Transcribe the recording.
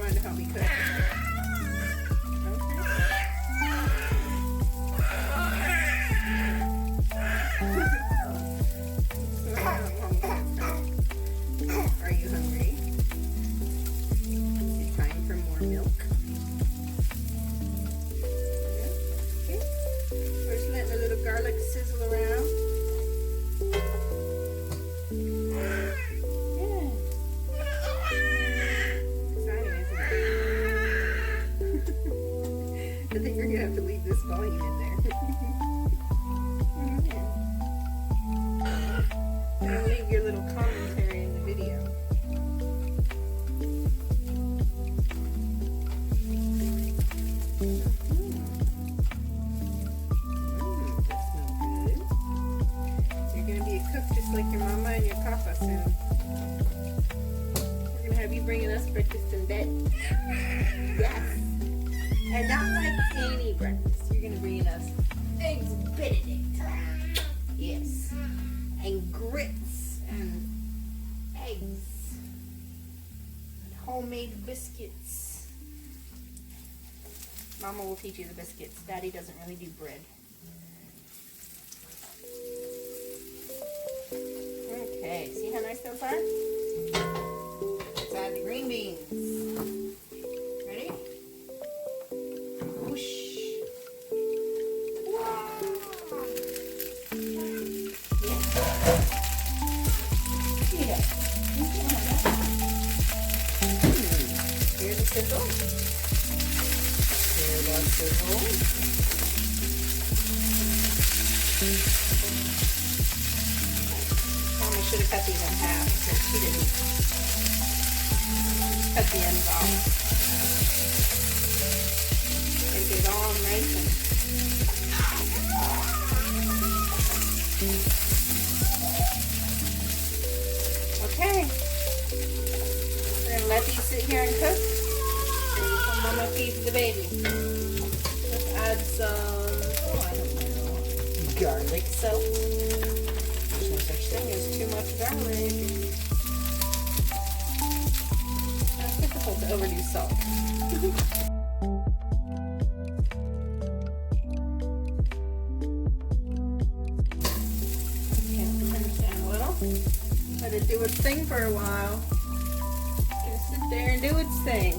wanted to help me cook. Are you hungry? Is it time for more milk? Yeah. Okay. We're just letting a little garlic sizzle around. Yeah. Exciting, isn't it? I think you're gonna have to leave this volume in there. And leave your little commentary in the video. That smells good. You're gonna be a cook just like your mama and your papa soon. We're gonna have you bringing us breakfast in bed. Yes. And not like any breakfast. You're gonna bring us eggs Benedict. Yes. And grits and eggs and homemade biscuits. Mama will teach you the biscuits. Daddy doesn't really do bread. Okay, see how nice those are? Let's add the green beans. Ready? Whoosh. Here's the sizzle. Here's the sizzle. Mama should have cut these in half, but she didn't. Cut the ends off. Make it all nice and okay. We're gonna let these sit here and cook until Mama feeds the baby. Let's add some, I don't know, garlic salt. There's no such thing as too much garlic. It's difficult to overdo salt. Okay, turn this down a little. Let it do its thing for a while. It's gonna sit there and do its thing.